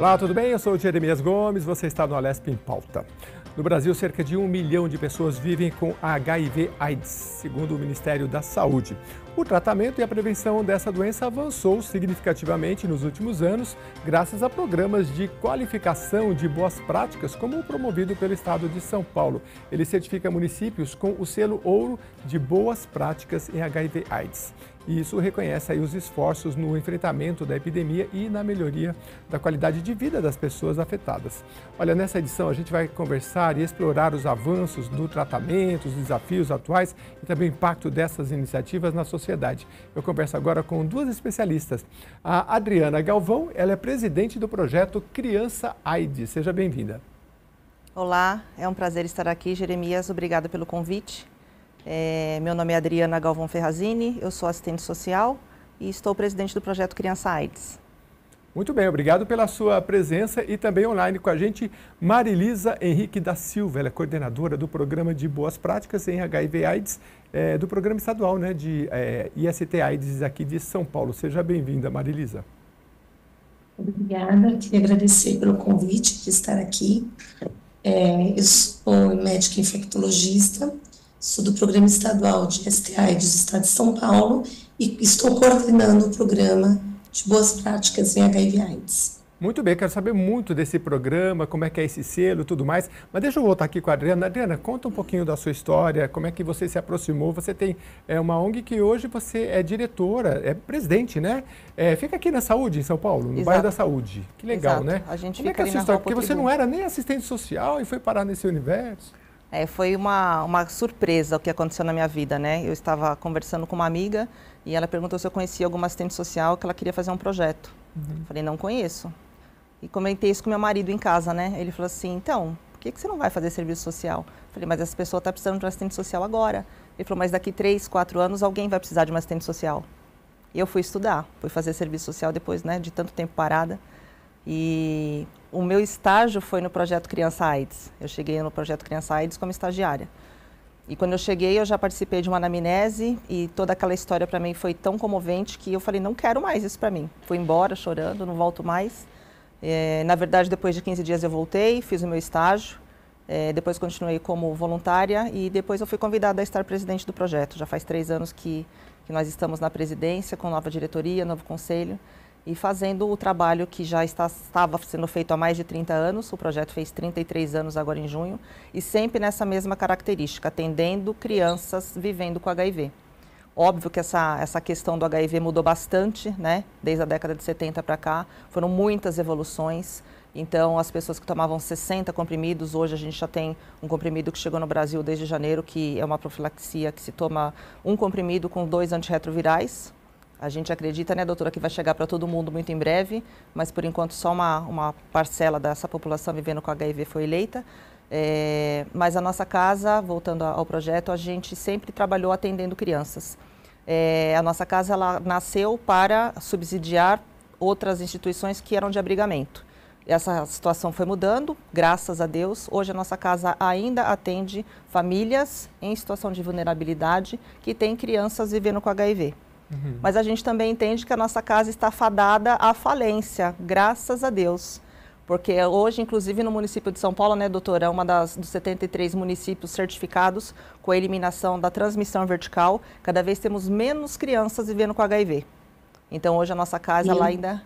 Olá, tudo bem? Eu sou o Jeremias Gomes, você está no Alesp em Pauta. No Brasil, cerca de 1 milhão de pessoas vivem com HIV/AIDS, segundo o Ministério da Saúde. O tratamento e a prevenção dessa doença avançou significativamente nos últimos anos, graças a programas de qualificação de boas práticas, como o promovido pelo Estado de São Paulo. Ele certifica municípios com o selo ouro de boas práticas em HIV/AIDS. E isso reconhece aí os esforços no enfrentamento da epidemia e na melhoria da qualidade de vida das pessoas afetadas. Olha, nessa edição a gente vai conversar e explorar os avanços no tratamento, os desafios atuais e também o impacto dessas iniciativas na sociedade. Eu converso agora com duas especialistas. A Adriana Galvão, ela é presidente do projeto Criança AIDS. Seja bem-vinda. Olá, é um prazer estar aqui, Jeremias. Obrigada pelo convite. Meu nome é Adriana Galvão Ferrazini, eu sou assistente social e estou presidente do projeto Criança AIDS. Muito bem, obrigado pela sua presença e também online com a gente, Marilisa Henrique da Silva, ela é coordenadora do programa de boas práticas em HIV/AIDS, do programa estadual, né, de IST/AIDS aqui de São Paulo. Seja bem-vinda, Marilisa. Obrigada, queria agradecer pelo convite de estar aqui. Eu sou médica infectologista, sou do programa estadual de IST/AIDS do estado de São Paulo e estou coordenando o programa de boas práticas em HIV/AIDS. Muito bem, quero saber muito desse programa, como é que é esse selo e tudo mais, mas deixa eu voltar aqui com a Adriana. Adriana, conta um pouquinho da sua história, como é que você se aproximou. Você tem uma ONG que hoje você é diretora, é presidente, né? Fica aqui na Saúde, em São Paulo, no bairro da Saúde. Que legal, Exato. né? A gente como fica é que é a sua história? Porque você não era nem assistente social e foi parar nesse universo. Foi uma surpresa o que aconteceu na minha vida, né? Eu estava conversando com uma amiga e ela perguntou se eu conhecia alguma assistente social que ela queria fazer um projeto. Falei, não conheço. E comentei isso com meu marido em casa, né? Ele falou assim, então, por que você não vai fazer serviço social? Falei, mas essa pessoa está precisando de um assistente social agora. Ele falou, mas daqui 3, 4 anos alguém vai precisar de uma assistente social. E eu fui estudar, fui fazer serviço social depois, né, de tanto tempo parada. E o meu estágio foi no projeto Criança AIDS. Eu cheguei no projeto Criança AIDS como estagiária. E quando eu cheguei, eu já participei de uma anamnese e toda aquela história para mim foi tão comovente que eu falei, não quero mais isso para mim. Fui embora chorando, não volto mais. Na verdade, depois de 15 dias eu voltei, fiz o meu estágio. Depois continuei como voluntária e depois eu fui convidada a estar presidente do projeto. Já faz 3 anos que nós estamos na presidência, com nova diretoria, novo conselho. E fazendo o trabalho que já estava sendo feito há mais de 30 anos, o projeto fez 33 anos agora em junho, e sempre nessa mesma característica, atendendo crianças vivendo com HIV. Óbvio que essa questão do HIV mudou bastante, né? Desde a década de 70 para cá, foram muitas evoluções. Então, as pessoas que tomavam 60 comprimidos, hoje a gente já tem um comprimido que chegou no Brasil desde janeiro, que é uma profilaxia que se toma um comprimido com 2 antirretrovirais. A gente acredita, né, doutora, que vai chegar para todo mundo muito em breve, mas por enquanto só uma parcela dessa população vivendo com HIV foi eleita. Mas a nossa casa, voltando ao projeto, a gente sempre trabalhou atendendo crianças. A nossa casa ela nasceu para subsidiar outras instituições que eram de abrigamento. Essa situação foi mudando, graças a Deus. Hoje a nossa casa ainda atende famílias em situação de vulnerabilidade que têm crianças vivendo com HIV. Mas a gente também entende que a nossa casa está fadada à falência, graças a Deus. Porque hoje, inclusive no município de São Paulo, né, doutora, é uma dos 73 municípios certificados com a eliminação da transmissão vertical. Cada vez temos menos crianças vivendo com HIV. Então hoje a nossa casa ela ainda...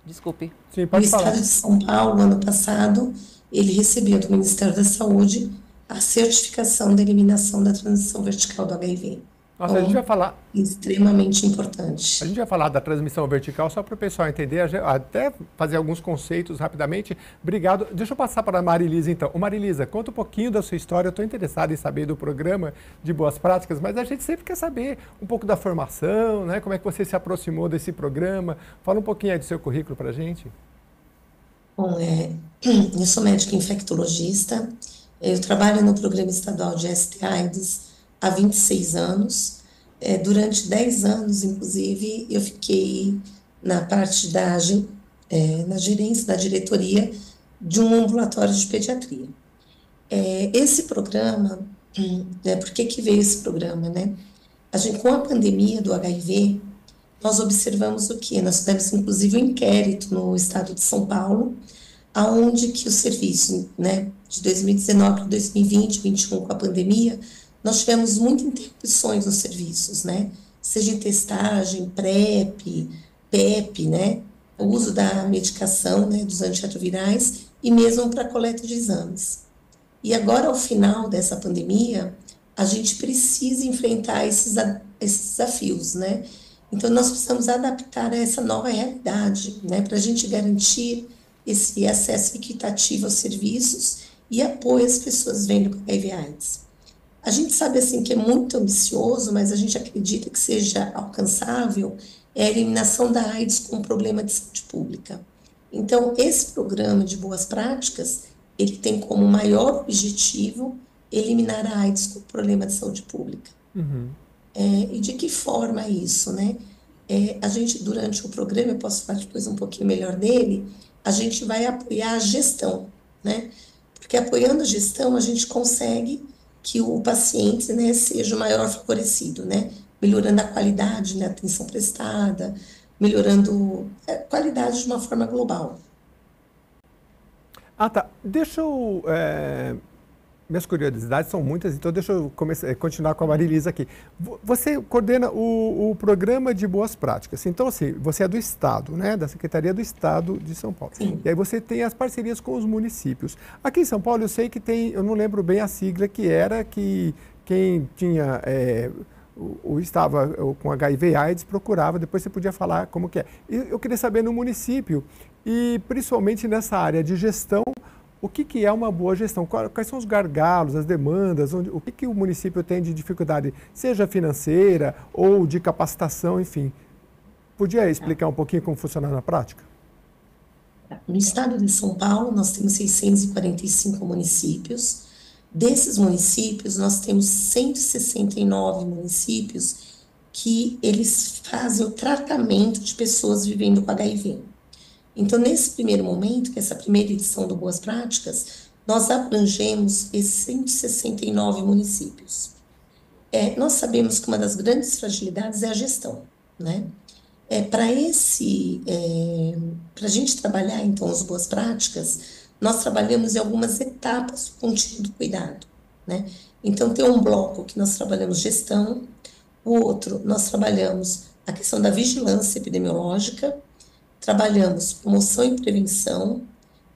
Desculpe. Sim, pode falar. O estado de São Paulo, ano passado, ele recebeu do Ministério da Saúde a certificação da eliminação da transmissão vertical do HIV. Nossa, a gente vai falar... Extremamente importante. A gente vai falar da transmissão vertical, só para o pessoal entender, até fazer alguns conceitos rapidamente. Obrigado. Deixa eu passar para a Marilisa, então. Ô, Marilisa, conta um pouquinho da sua história. Eu estou interessado em saber do programa de boas práticas, mas a gente sempre quer saber um pouco da formação, né? Como é que você se aproximou desse programa. Fala um pouquinho aí do seu currículo para a gente. Bom, eu sou médica infectologista. Eu trabalho no programa estadual de IST/AIDS há 26 anos. Durante 10 anos, inclusive, eu fiquei na parte na gerência, da diretoria de um ambulatório de pediatria. Esse programa, por que veio esse programa, né? Com a pandemia do HIV, nós observamos o quê? Nós tivemos, inclusive, um inquérito no estado de São Paulo, aonde que o serviço, né, de 2019 para 2020, 2021 com a pandemia, nós tivemos muitas interrupções nos serviços, né, seja em testagem, PrEP, PEP, né, o uso da medicação, né, dos antirretrovirais e mesmo para coleta de exames. E agora, ao final dessa pandemia, a gente precisa enfrentar esses desafios, né? Então, nós precisamos adaptar a essa nova realidade, né? Para a gente garantir esse acesso equitativo aos serviços e apoio às pessoas vivendo com HIV/AIDS. A gente sabe, assim, que é muito ambicioso, mas a gente acredita que seja alcançável a eliminação da AIDS como problema de saúde pública. Então, esse programa de boas práticas, ele tem como maior objetivo eliminar a AIDS como problema de saúde pública. E de que forma isso, né? A gente, durante o programa, eu posso falar depois um pouquinho melhor dele, a gente vai apoiar a gestão, né? Porque apoiando a gestão, a gente consegue que o paciente, né, seja o maior favorecido, né? Melhorando a qualidade da atenção prestada, melhorando a qualidade de uma forma global. Ah, tá. Deixa eu... minhas curiosidades são muitas, então deixa eu continuar com a Marilisa aqui. Você coordena o programa de boas práticas. Então, assim, você é do Estado, né? Da Secretaria do Estado de São Paulo. Sim. E aí você tem as parcerias com os municípios. Aqui em São Paulo, eu sei que tem, eu não lembro bem a sigla que era, que quem tinha... estava com HIV/AIDS, procurava, depois você podia falar como que é. Eu queria saber no município, e principalmente nessa área de gestão, o que é uma boa gestão? Quais são os gargalos, as demandas, o que o município tem de dificuldade, seja financeira ou de capacitação, enfim. Podia explicar um pouquinho como funciona na prática? No estado de São Paulo, nós temos 645 municípios. Desses municípios, nós temos 169 municípios que eles fazem o tratamento de pessoas vivendo com HIV. Então, nesse primeiro momento, que é essa primeira edição do Boas Práticas, nós abrangemos esses 169 municípios. Nós sabemos que uma das grandes fragilidades é a gestão, né? Para a gente trabalhar, então, as boas práticas, nós trabalhamos em algumas etapas do contínuo do cuidado, né? Então, tem um bloco que nós trabalhamos gestão, o outro nós trabalhamos a questão da vigilância epidemiológica, trabalhamos promoção e prevenção,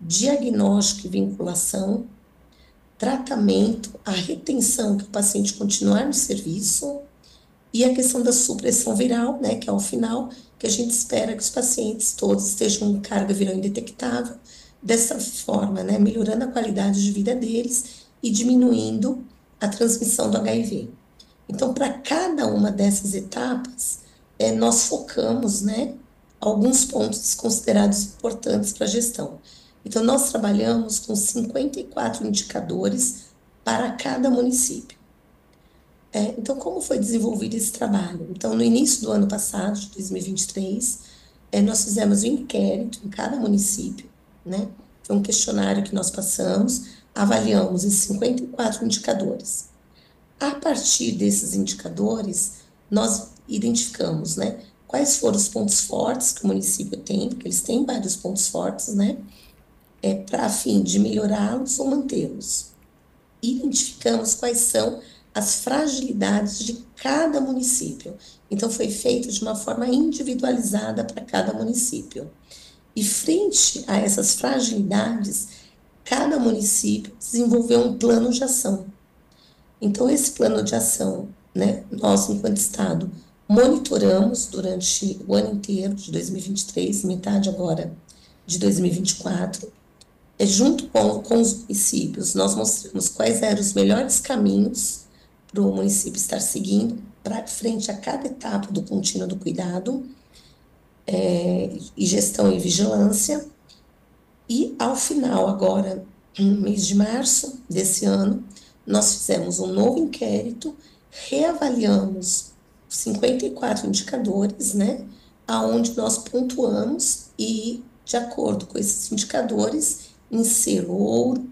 diagnóstico e vinculação, tratamento, a retenção que o paciente continuar no serviço e a questão da supressão viral, né, que é ao final, que a gente espera que os pacientes todos estejam com carga viral indetectável, dessa forma, né, melhorando a qualidade de vida deles e diminuindo a transmissão do HIV. Então, para cada uma dessas etapas, nós focamos, né, alguns pontos considerados importantes para a gestão. Então, nós trabalhamos com 54 indicadores para cada município. Então, como foi desenvolvido esse trabalho? Então, no início do ano passado, de 2023, nós fizemos um inquérito em cada município, né? Foi um questionário que nós passamos, avaliamos esses 54 indicadores. A partir desses indicadores, nós identificamos, né, quais foram os pontos fortes que o município tem, porque eles têm vários pontos fortes, né, para a fim de melhorá-los ou mantê-los. Identificamos quais são as fragilidades de cada município. Então, foi feito de uma forma individualizada para cada município. E frente a essas fragilidades, cada município desenvolveu um plano de ação. Então, esse plano de ação, né, nós, enquanto Estado, monitoramos durante o ano inteiro de 2023, metade agora de 2024, junto com os municípios, nós mostramos quais eram os melhores caminhos para o município estar seguindo para frente a cada etapa do contínuo do cuidado, e gestão e vigilância. E, ao final, agora, no mês de março desse ano, nós fizemos um novo inquérito, reavaliamos 54 indicadores, né, aonde nós pontuamos e, de acordo com esses indicadores, em selo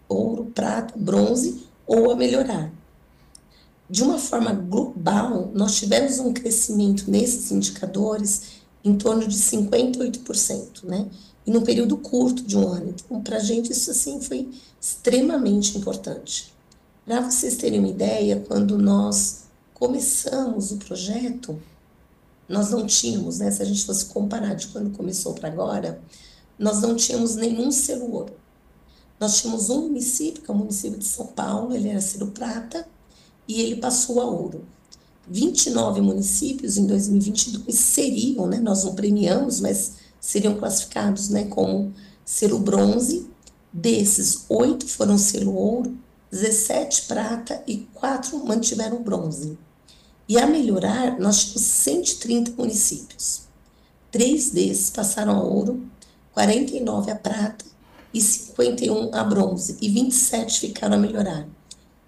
ouro, prata, bronze ou a melhorar. De uma forma global, nós tivemos um crescimento nesses indicadores em torno de 58%, né? e num período curto de um ano. Então, para a gente, isso assim foi extremamente importante. Para vocês terem uma ideia, quando nós começamos o projeto, nós não tínhamos, né, se a gente fosse comparar de quando começou para agora, nós não tínhamos nenhum selo ouro. Nós tínhamos um município, que é o município de São Paulo, ele era selo prata, e ele passou a ouro. 29 municípios em 2022 seriam, né, nós não premiamos, mas seriam classificados, né, como selo bronze. Desses, 8 foram selo ouro, 17 prata e 4 mantiveram bronze. E a melhorar, nós tínhamos 130 municípios. 3 desses passaram a ouro, 49 a prata e 51 a bronze, e 27 ficaram a melhorar.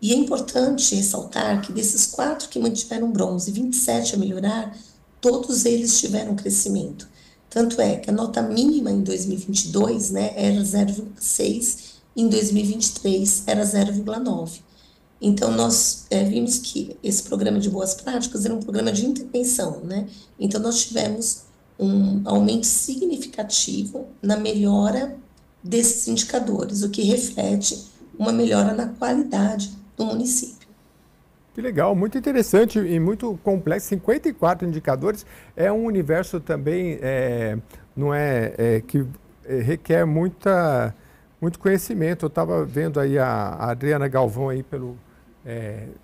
E é importante ressaltar que desses 4 que mantiveram bronze e 27 a melhorar, todos eles tiveram crescimento. Tanto é que a nota mínima em 2022, né, era 0,6, em 2023 era 0,9. Então, nós vimos que esse programa de boas práticas era um programa de intervenção, né? Então, nós tivemos um aumento significativo na melhora desses indicadores, o que reflete uma melhora na qualidade do município. Que legal, muito interessante e muito complexo. 54 indicadores é um universo também, que requer muito conhecimento. Eu estava vendo aí a Adriana Galvão aí pelo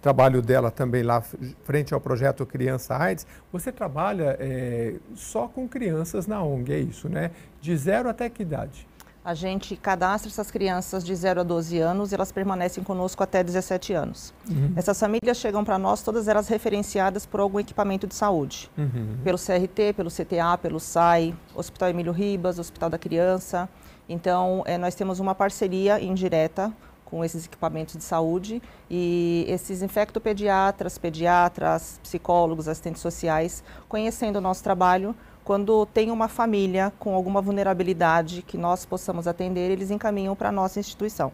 trabalho dela também lá frente ao projeto Criança AIDS. Você trabalha só com crianças na ONG, é isso, né? De 0 até que idade? A gente cadastra essas crianças de 0 a 12 anos e elas permanecem conosco até 17 anos. Essas famílias chegam para nós, todas elas referenciadas por algum equipamento de saúde. Pelo CRT, pelo CTA, pelo SAI, Hospital Emílio Ribas, Hospital da Criança. Então, nós temos uma parceria indireta com esses equipamentos de saúde e esses infectopediatras, pediatras, psicólogos, assistentes sociais, conhecendo o nosso trabalho, quando tem uma família com alguma vulnerabilidade que nós possamos atender, eles encaminham para a nossa instituição.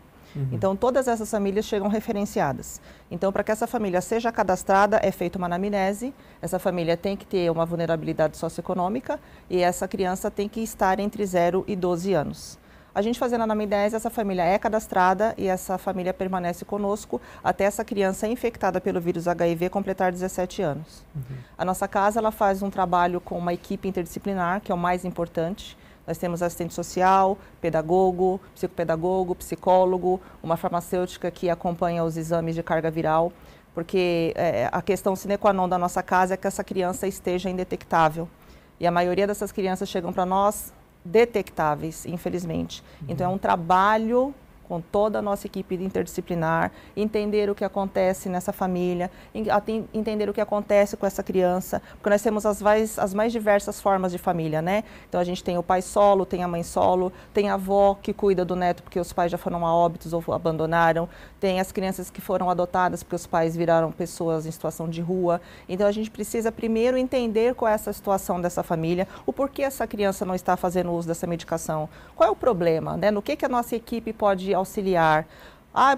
Então, todas essas famílias chegam referenciadas. Então, para que essa família seja cadastrada, é feita uma anamnese, essa família tem que ter uma vulnerabilidade socioeconômica e essa criança tem que estar entre 0 e 12 anos. A gente fazendo a anamnese, essa família é cadastrada e essa família permanece conosco até essa criança infectada pelo vírus HIV completar 17 anos. A nossa casa ela faz um trabalho com uma equipe interdisciplinar, que é o mais importante. Nós temos assistente social, pedagogo, psicopedagogo, psicólogo, uma farmacêutica que acompanha os exames de carga viral, porque a questão sine qua non da nossa casa é que essa criança esteja indetectável. E a maioria dessas crianças chegam para nós detectáveis, infelizmente. Então, é um trabalho com toda a nossa equipe interdisciplinar, entender o que acontece nessa família, entender o que acontece com essa criança, porque nós temos as mais diversas formas de família, né? Então, a gente tem o pai solo, tem a mãe solo, tem a avó que cuida do neto porque os pais já foram a óbitos ou abandonaram, tem as crianças que foram adotadas porque os pais viraram pessoas em situação de rua. Então, a gente precisa primeiro entender qual é essa situação dessa família, o porquê essa criança não está fazendo uso dessa medicação, qual é o problema, né? No que a nossa equipe pode auxiliar.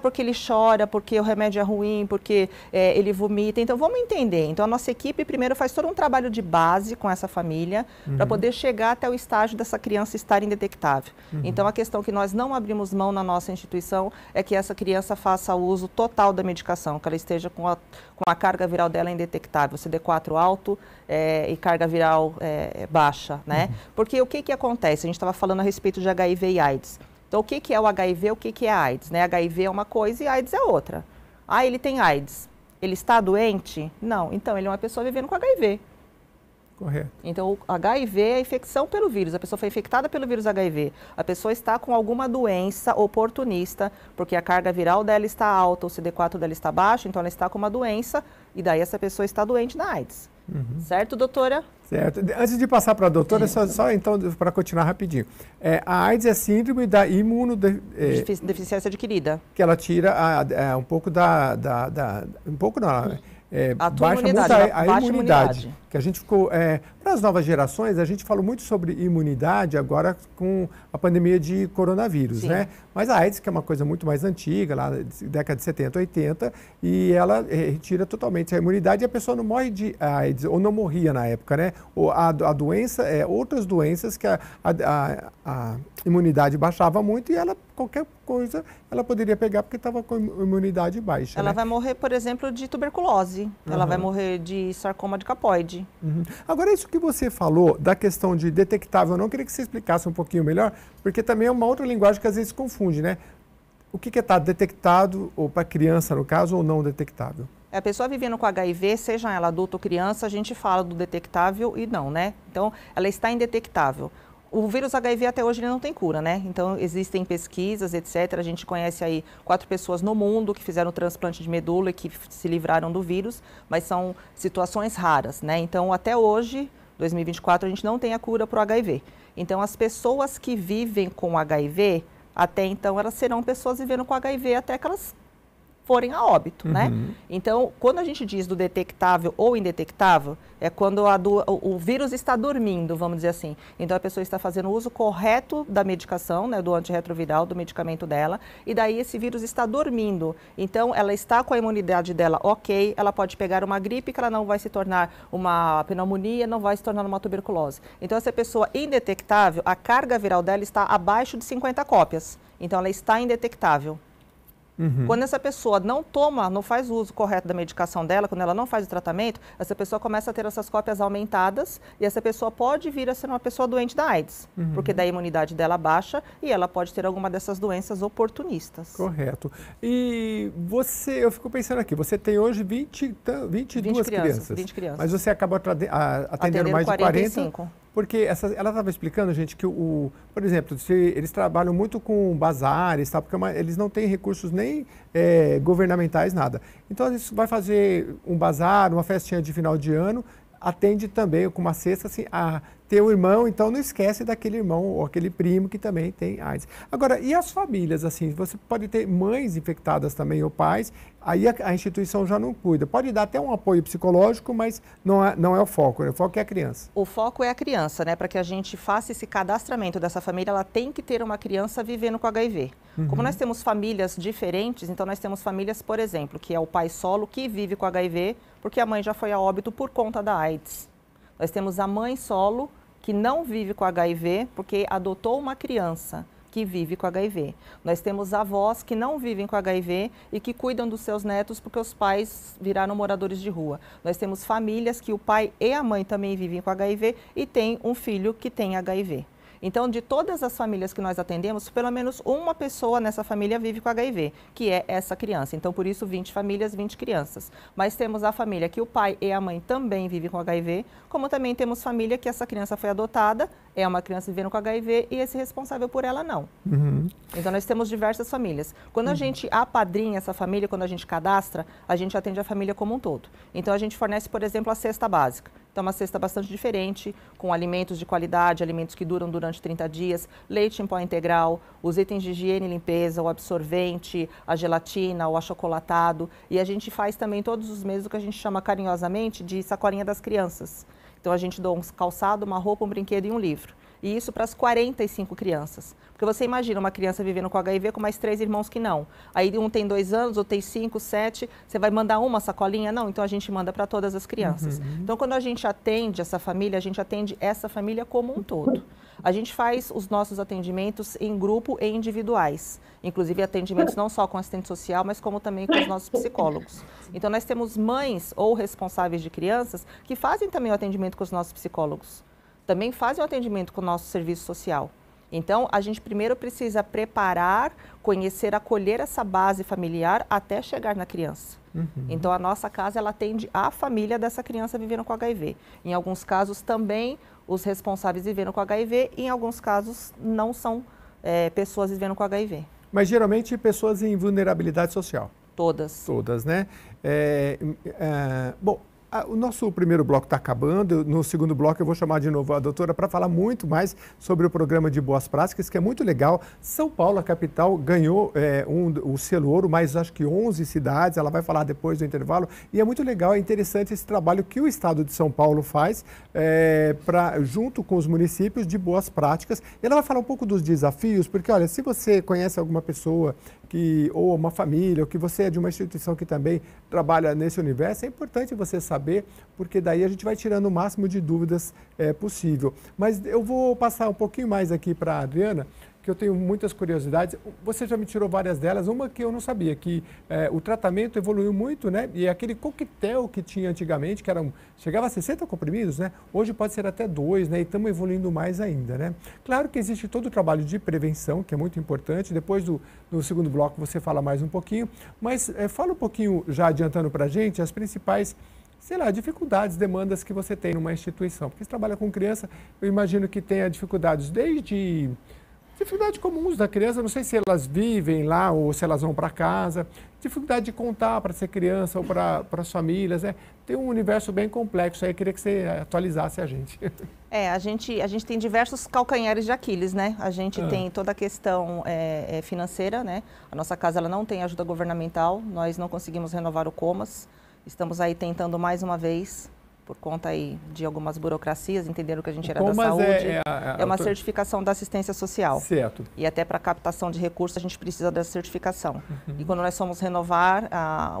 Porque ele chora, porque o remédio é ruim, porque ele vomita. Então, vamos entender. Então, a nossa equipe primeiro faz todo um trabalho de base com essa família para poder chegar até o estágio dessa criança estar indetectável. Então, a questão que nós não abrimos mão na nossa instituição é que essa criança faça uso total da medicação, que ela esteja com a carga viral dela indetectável, CD4 alto e carga viral baixa, né? Porque o que acontece? A gente estava falando a respeito de HIV e AIDS. Então, o que é o HIV, o que é a AIDS? Né? HIV é uma coisa e AIDS é outra. Ele tem AIDS. Ele está doente? Não. Então, ele é uma pessoa vivendo com HIV. Correto. Então, o HIV é a infecção pelo vírus. A pessoa foi infectada pelo vírus HIV. A pessoa está com alguma doença oportunista, porque a carga viral dela está alta, o CD4 dela está baixo, então ela está com uma doença e daí essa pessoa está doente na AIDS. Certo, doutora? Certo. Antes de passar para a doutora, só então, para continuar rapidinho. A AIDS é síndrome da deficiência adquirida. Que ela tira um pouco um pouco não, a baixa imunidade, muito a imunidade. Que a gente ficou... Para as novas gerações, a gente falou muito sobre imunidade agora com a pandemia de coronavírus, Sim. né? Mas a AIDS, que é uma coisa muito mais antiga, lá da década de 70, 80, e ela retira totalmente a imunidade e a pessoa não morre de AIDS, ou não morria na época, né? Ou a doença, outras doenças que a imunidade baixava muito e ela, qualquer coisa, ela poderia pegar porque estava com imunidade baixa. Ela né? vai morrer, por exemplo, de tuberculose, ela vai morrer de sarcoma de capoide. Agora, isso que você falou da questão de detectável, eu não queria que você explicasse um pouquinho melhor, porque também é uma outra linguagem que às vezes confunde, né? O que está detectado, ou para criança no caso, ou não detectável? A pessoa vivendo com HIV, seja ela adulto ou criança, a gente fala do detectável e não, né? Então, ela está indetectável. O vírus HIV até hoje ele não tem cura, né? Então, existem pesquisas, etc. A gente conhece aí 4 pessoas no mundo que fizeram transplante de medula e que se livraram do vírus, mas são situações raras, né? Então, até hoje, 2024, a gente não tem a cura para o HIV. Então, as pessoas que vivem com HIV, até então, elas serão pessoas vivendo com HIV até que elas forem a óbito, né? Então, quando a gente diz do detectável ou indetectável, é quando o vírus está dormindo, vamos dizer assim. Então, a pessoa está fazendo o uso correto da medicação, né, do antirretroviral, do medicamento dela, e daí esse vírus está dormindo. Então, ela está com a imunidade dela ok, ela pode pegar uma gripe que ela não vai se tornar uma pneumonia, não vai se tornar uma tuberculose. Então, essa pessoa indetectável, a carga viral dela está abaixo de 50 cópias. Então, ela está indetectável. Quando essa pessoa não faz o uso correto da medicação dela, quando ela não faz o tratamento, essa pessoa começa a ter essas cópias aumentadas e essa pessoa pode vir a ser uma pessoa doente da AIDS, porque daí a imunidade dela baixa e ela pode ter alguma dessas doenças oportunistas. Correto. E eu fico pensando aqui, você tem hoje 22 crianças. 20 crianças. Mas você acabou atendendo mais de 45. 40. Porque ela estava explicando, gente, que, por exemplo, eles trabalham muito com bazares, tá? Porque eles não têm recursos nem governamentais, nada. Então, isso vai fazer um bazar, uma festinha de final de ano, atende também com uma cesta, assim, a ter um irmão, então não esquece daquele irmão ou aquele primo que também tem AIDS. Agora, e as famílias, assim, você pode ter mães infectadas também ou pais, aí a instituição já não cuida. Pode dar até um apoio psicológico, mas não é o foco, né? O foco é a criança. O foco é a criança, né? Para que a gente faça esse cadastramento dessa família, ela tem que ter uma criança vivendo com HIV. Como nós temos famílias diferentes, então nós temos famílias, por exemplo, que é o pai solo que vive com HIV, porque a mãe já foi a óbito por conta da AIDS. Nós temos a mãe solo, que não vive com HIV, porque adotou uma criança que vive com HIV. Nós temos avós que não vivem com HIV e que cuidam dos seus netos porque os pais viraram moradores de rua. Nós temos famílias que o pai e a mãe também vivem com HIV e tem um filho que tem HIV. Então, de todas as famílias que nós atendemos, pelo menos uma pessoa nessa família vive com HIV, que é essa criança. Então, por isso, 20 famílias, 20 crianças. Mas temos a família que o pai e a mãe também vivem com HIV, como também temos família que essa criança foi adotada, é uma criança vivendo com HIV e esse responsável por ela não. Então, nós temos diversas famílias. Quando a gente apadrinha essa família, quando a gente cadastra, a gente atende a família como um todo. Então, a gente fornece, por exemplo, a cesta básica. Então, uma cesta bastante diferente, com alimentos de qualidade, alimentos que duram durante 30 dias, leite em pó integral, os itens de higiene e limpeza, o absorvente, a gelatina, o achocolatado. E a gente faz também todos os meses o que a gente chama carinhosamente de sacolinha das crianças. Então, a gente dá um calçado, uma roupa, um brinquedo e um livro. E isso para as 45 crianças. Porque você imagina uma criança vivendo com HIV com mais 3 irmãos que não. Aí um tem 2 anos, outro tem 5, 7. Você vai mandar uma sacolinha? Não, então a gente manda para todas as crianças. Então, quando a gente atende essa família, a gente atende essa família como um todo. A gente faz os nossos atendimentos em grupo e individuais. Inclusive atendimentos não só com assistente social, mas como também com os nossos psicólogos. Então, nós temos mães ou responsáveis de crianças que fazem também o atendimento com os nossos psicólogos. Também fazem o atendimento com o nosso serviço social. Então, a gente primeiro precisa preparar, conhecer, acolher essa base familiar até chegar na criança. Então, a nossa casa, ela atende a família dessa criança vivendo com HIV. Em alguns casos, também os responsáveis vivendo com HIV, e em alguns casos, não são pessoas vivendo com HIV. Mas, geralmente, pessoas em vulnerabilidade social. Todas. Todas, né? Bom, O nosso primeiro bloco está acabando. No segundo bloco eu vou chamar de novo a doutora para falar muito mais sobre o programa de boas práticas, que é muito legal. São Paulo, a capital, ganhou o selo ouro, mais acho que 11 cidades. Ela vai falar depois do intervalo. E é muito legal, é interessante esse trabalho que o Estado de São Paulo faz junto com os municípios de boas práticas. E ela vai falar um pouco dos desafios, porque olha, se você conhece alguma pessoa ou uma família, ou que você é de uma instituição que também trabalha nesse universo, é importante você saber, porque daí a gente vai tirando o máximo de dúvidas possível. Mas eu vou passar um pouquinho mais aqui para a Adriana, que eu tenho muitas curiosidades. Você já me tirou várias delas, uma que eu não sabia, que o tratamento evoluiu muito, né? E aquele coquetel que tinha antigamente, que chegava a 60 comprimidos, né? Hoje pode ser até 2, né? E estamos evoluindo mais ainda, né? Claro que existe todo o trabalho de prevenção, que é muito importante. Depois no segundo bloco você fala mais um pouquinho, mas fala um pouquinho, já adiantando para a gente, as principais, sei lá, dificuldades, demandas que você tem numa instituição. Porque você trabalha com criança, eu imagino que tenha dificuldades desde dificuldades comuns da criança, não sei se elas vivem lá ou se elas vão para casa, dificuldade de contar para ser criança ou para as famílias, né? Tem um universo bem complexo aí, eu queria que você atualizasse a gente. A gente tem diversos calcanhares de Aquiles, né? A gente tem toda a questão financeira, né? A nossa casa ela não tem ajuda governamental, nós não conseguimos renovar o Comas, estamos aí tentando mais uma vez, por conta aí de algumas burocracias, entenderam que a gente era da saúde. É uma certificação da assistência social. Certo. E até para captação de recursos a gente precisa dessa certificação. E quando nós fomos renovar,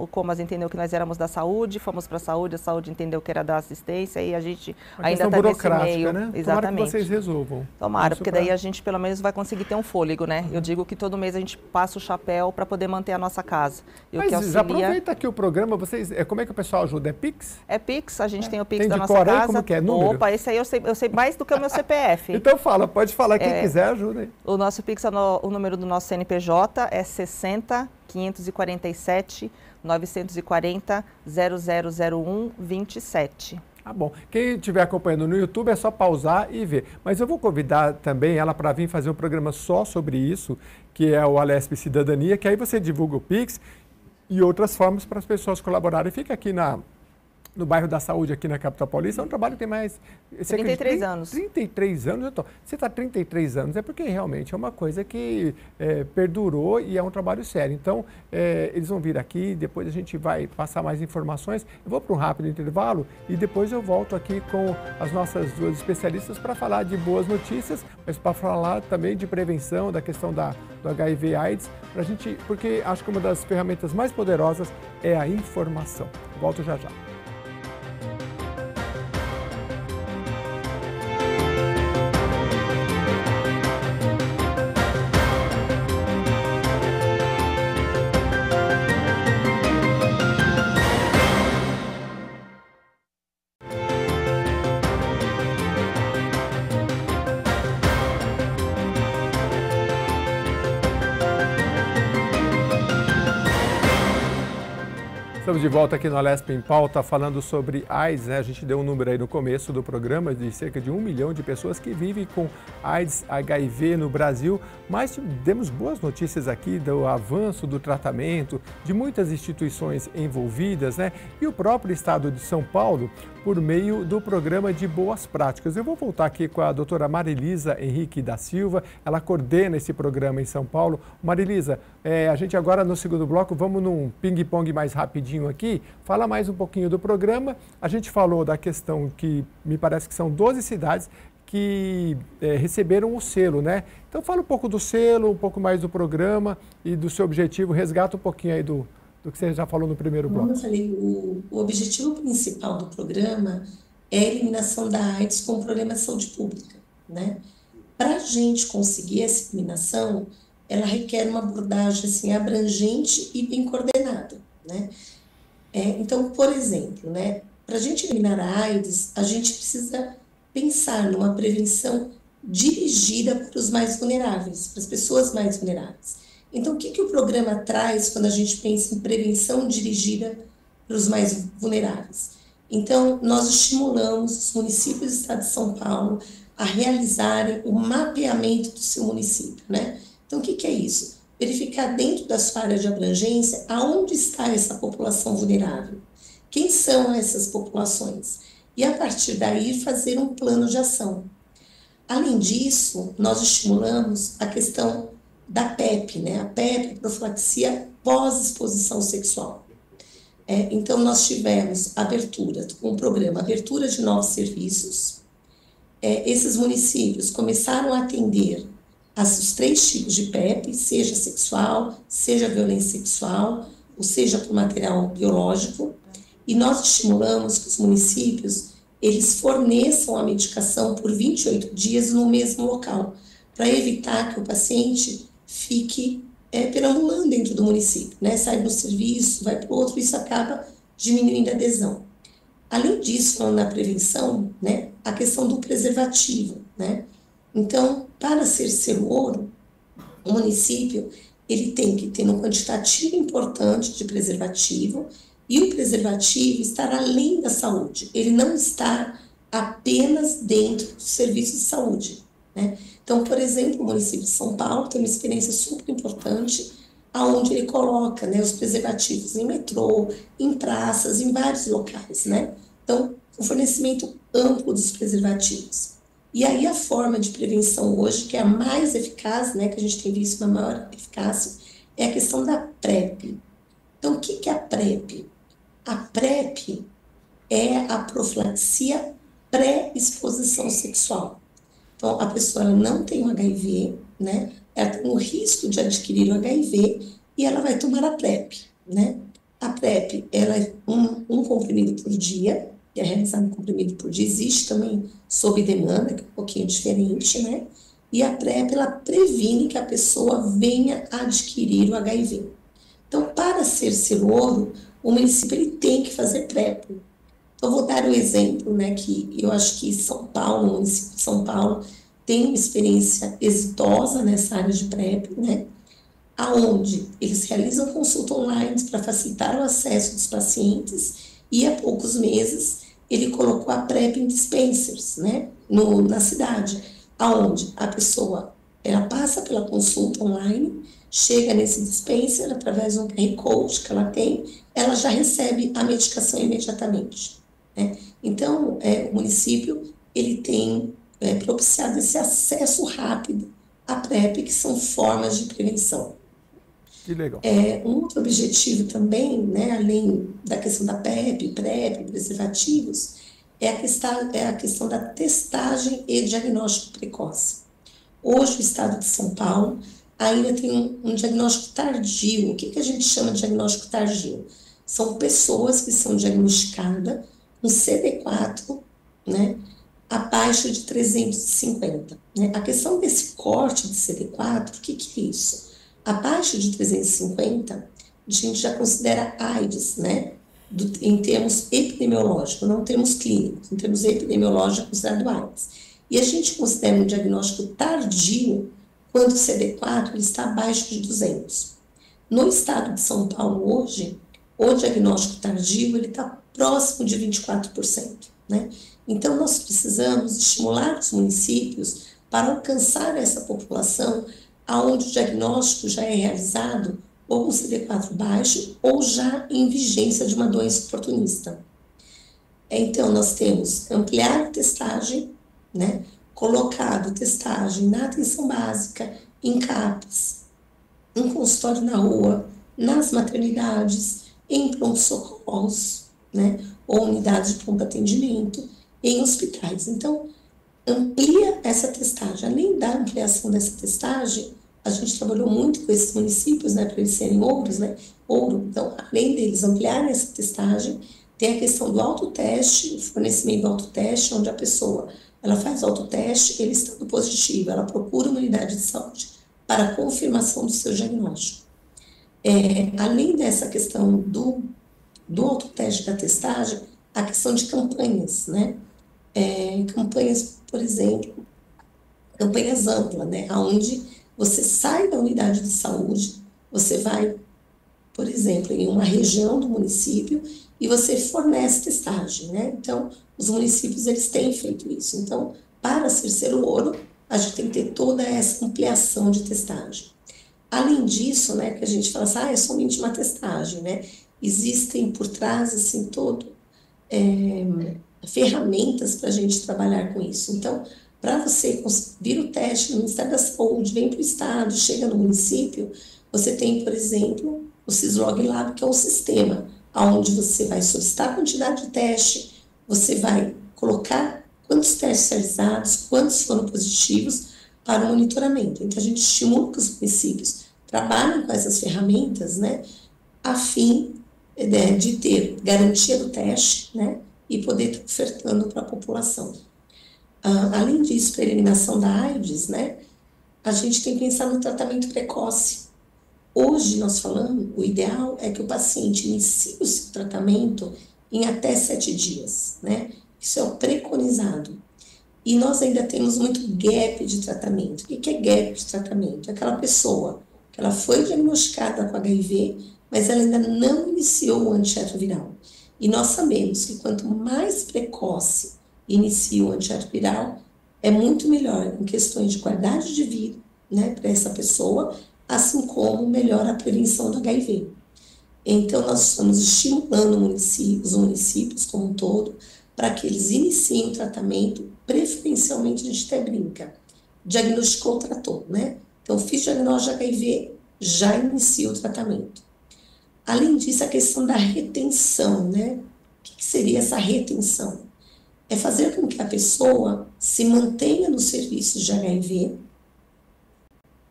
o Comas entendeu que nós éramos da saúde, fomos para a saúde entendeu que era da assistência e a gente ainda está nesse meio. Né? Exatamente. Tomara que vocês resolvam. Tomara, porque daí a gente pelo menos vai conseguir ter um fôlego, né? Eu digo que todo mês a gente passa o chapéu para poder manter a nossa casa. Mas já aproveita aqui o programa, como é que o pessoal ajuda? É Pix? É Pix, a gente tem o Pix tem da nossa casa. Aí, como que é? Número? Opa, esse aí eu sei mais do que o meu CPF. Então pode falar, quem quiser ajuda aí. O nosso Pix, o número do nosso CNPJ é 60 547 940 0001 27. Ah, bom. Quem estiver acompanhando no YouTube é só pausar e ver. Mas eu vou convidar também ela para vir fazer um programa só sobre isso, que é o Alesp Cidadania, que aí você divulga o Pix e outras formas para as pessoas colaborarem. Fica aqui no bairro da Saúde, aqui na capital paulista. É um trabalho que tem mais... 33 anos. 33 anos? Então, você está 33 anos, é porque realmente é uma coisa que perdurou e é um trabalho sério. Então, eles vão vir aqui, depois a gente vai passar mais informações. Eu vou para um rápido intervalo e depois eu volto aqui com as nossas duas especialistas para falar de boas notícias, mas para falar também de prevenção, da questão do HIV/AIDS, porque acho que uma das ferramentas mais poderosas é a informação. Volto já já. Estamos de volta aqui no Alesp em Pauta falando sobre AIDS, né? A gente deu um número aí no começo do programa de cerca de 1 milhão de pessoas que vivem com AIDS, HIV no Brasil, mas demos boas notícias aqui do avanço do tratamento, de muitas instituições envolvidas, né? E o próprio Estado de São Paulo, por meio do programa de boas práticas. Eu vou voltar aqui com a doutora Marilisa Henrique da Silva, ela coordena esse programa em São Paulo. Marilisa, a gente agora no segundo bloco, vamos num ping-pong mais rapidinho aqui, fala mais um pouquinho do programa. A gente falou da questão que me parece que são 12 cidades que receberam o selo, né? Então fala um pouco do selo, um pouco mais do programa e do seu objetivo, resgata um pouquinho aí do que você já falou no primeiro bloco. Como eu falei, o objetivo principal do programa é a eliminação da AIDS como problema de saúde pública, né? Para a gente conseguir essa eliminação, ela requer uma abordagem assim, abrangente e bem coordenada, né? Então, por exemplo, né, para a gente eliminar a AIDS, a gente precisa pensar numa prevenção dirigida para os mais vulneráveis, para as pessoas mais vulneráveis. Então, o que o programa traz quando a gente pensa em prevenção dirigida para os mais vulneráveis? Então, nós estimulamos os municípios do Estado de São Paulo a realizarem o mapeamento do seu município, né? Então, o que é isso? Verificar dentro da sua área de abrangência aonde está essa população vulnerável, quem são essas populações? E a partir daí fazer um plano de ação. Além disso, nós estimulamos a questão da PEP, né? A PEP, profilaxia pós-exposição sexual. Então, nós tivemos abertura, um programa, abertura de novos serviços. Esses municípios começaram a atender os 3 tipos de PEP, seja sexual, seja violência sexual, ou seja por material biológico, e nós estimulamos que os municípios eles forneçam a medicação por 28 dias no mesmo local, para evitar que o paciente fique perambulando dentro do município, né? Sai do serviço, vai para o outro, isso acaba diminuindo a adesão. Além disso, falando na prevenção, né, a questão do preservativo, né? Então, para ser selo ouro, o município ele tem que ter um quantitativo importante de preservativo, e o preservativo estar além da saúde, ele não está apenas dentro do serviço de saúde, né? Então, por exemplo, o município de São Paulo tem uma experiência super importante, aonde ele coloca, né, os preservativos em metrô, em praças, em vários locais, né? Então, o fornecimento amplo dos preservativos. E aí a forma de prevenção hoje, que é a mais eficaz, né, que a gente tem visto uma maior eficácia, é a questão da PrEP. Então, o que é a PrEP? A PrEP é a profilaxia pré-exposição sexual. Então, a pessoa ela não tem o HIV, né? Ela tem o risco de adquirir o HIV e ela vai tomar a PrEP, né? A PrEP, ela é um comprimido por dia, que é realizado um comprimido por dia. Existe também sob demanda, que é um pouquinho diferente, né? E a PrEP, ela previne que a pessoa venha a adquirir o HIV. Então, para ser selo ouro, o município ele tem que fazer PrEP. Eu vou dar um exemplo, né, que eu acho que São Paulo, o município de São Paulo, tem uma experiência exitosa nessa área de PrEP, né, aonde eles realizam consulta online para facilitar o acesso dos pacientes, e há poucos meses ele colocou a PrEP em dispensers, né, na cidade, aonde a pessoa ela passa pela consulta online, chega nesse dispenser através de um QR Code que ela tem, ela já recebe a medicação imediatamente, né? Então, o município ele tem propiciado esse acesso rápido à PrEP, que são formas de prevenção. Que legal. Um outro objetivo também, né, além da questão da PrEP, preservativos, é a questão da testagem e diagnóstico precoce. Hoje, o estado de São Paulo ainda tem um diagnóstico tardio. O que a gente chama de diagnóstico tardio? São pessoas que são diagnosticadas com CD4, né, abaixo de 350. Né? A questão desse corte de CD4, o que é isso? Abaixo de 350, a gente já considera AIDS, né, em termos epidemiológicos, não termos clínicos, em termos epidemiológicos, considerado AIDS. E a gente considera um diagnóstico tardio quando o CD4 está abaixo de 200. No estado de São Paulo hoje, o diagnóstico tardio está próximo de 24%. Né? Então, nós precisamos estimular os municípios para alcançar essa população onde o diagnóstico já é realizado ou com CD4 baixo ou já em vigência de uma doença oportunista. Então, nós temos ampliar a testagem, né? Colocado testagem na atenção básica, em CAPs, em consultório na rua, nas maternidades, em pronto-socorros, né? Ou unidades de pronto atendimento, em hospitais. Então, amplia essa testagem. Além da ampliação dessa testagem, a gente trabalhou muito com esses municípios, né, para eles serem ouros, né, ouro. Então, além deles ampliarem essa testagem, tem a questão do autoteste, o fornecimento do autoteste, onde a pessoa ela faz o autoteste, ele estando positivo, ela procura uma unidade de saúde para a confirmação do seu diagnóstico. Além dessa questão do autoteste da testagem, a questão de campanhas, né? Campanhas, por exemplo, campanhas amplas, né? Onde você sai da unidade de saúde, você vai, por exemplo, em uma região do município e você fornece testagem, né? Então, os municípios, eles têm feito isso. Então, para ser selo ouro, a gente tem que ter toda essa ampliação de testagem. Além disso, né, que a gente fala assim, é somente uma testagem, né? existem por trás, assim, ferramentas para a gente trabalhar com isso. Então, para você vir o teste no Ministério da Saúde, vem para o Estado, chega no município, você tem, por exemplo, o Syslog Lab, que é um sistema onde você vai solicitar a quantidade de teste, você vai colocar quantos testes realizados, quantos foram positivos para o monitoramento. Então, a gente estimula que os municípios trabalhem com essas ferramentas, né, a fim de ter garantia do teste, né, e poder estar ofertando para a população. Além disso, para a eliminação da AIDS, né, a gente tem que pensar no tratamento precoce. Hoje, nós falamos, o ideal é que o paciente inicie o seu tratamento em até 7 dias, né? Isso é o preconizado. E nós ainda temos muito gap de tratamento. O que é gap de tratamento? É aquela pessoa que ela foi diagnosticada com HIV, mas ela ainda não iniciou o antirretroviral. E nós sabemos que quanto mais precoce inicia o antirretroviral, é muito melhor em questões de qualidade de vida, né, para essa pessoa, assim como melhora a prevenção do HIV. Então, nós estamos estimulando os municípios como um todo para que eles iniciem o tratamento, preferencialmente a gente até brinca, diagnosticou, tratou, né? Então, fiz diagnóstico de HIV, já inicia o tratamento. Além disso, a questão da retenção, né? O que seria essa retenção? É fazer com que a pessoa se mantenha nos serviços de HIV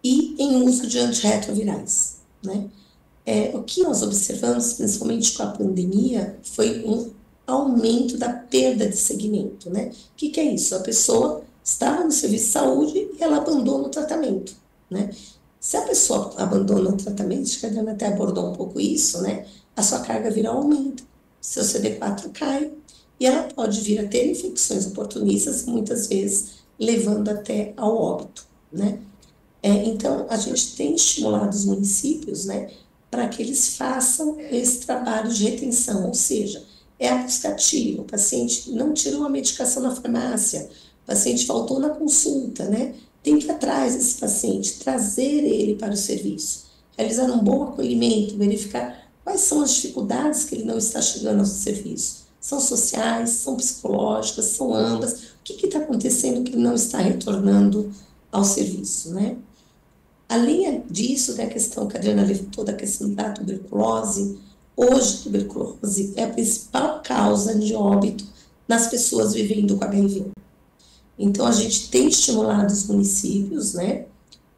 e em uso de antirretrovirais, né? O que nós observamos, principalmente com a pandemia, foi um aumento da perda de segmento, né? O que é isso? A pessoa estava no serviço de saúde e ela abandona o tratamento, né? Se a pessoa abandona o tratamento, acho que a Adriana até abordou um pouco isso, né? A sua carga viral aumenta, seu CD4 cai e ela pode vir a ter infecções oportunistas, muitas vezes levando até ao óbito, né? Então, a gente tem estimulado os municípios, né, para que eles façam esse trabalho de retenção, ou seja, é a buscativa, o paciente não tirou a medicação na farmácia, o paciente faltou na consulta, né? Tem que ir atrás desse paciente, trazer ele para o serviço, realizar um bom acolhimento, verificar quais são as dificuldades que ele não está chegando ao serviço. São sociais, são psicológicas, são ambas. O que está acontecendo que ele não está retornando ao serviço, né? Além disso, da questão que a Adriana levantou, da questão da tuberculose, hoje a tuberculose é a principal causa de óbito nas pessoas vivendo com HIV. Então, a gente tem estimulado os municípios, né,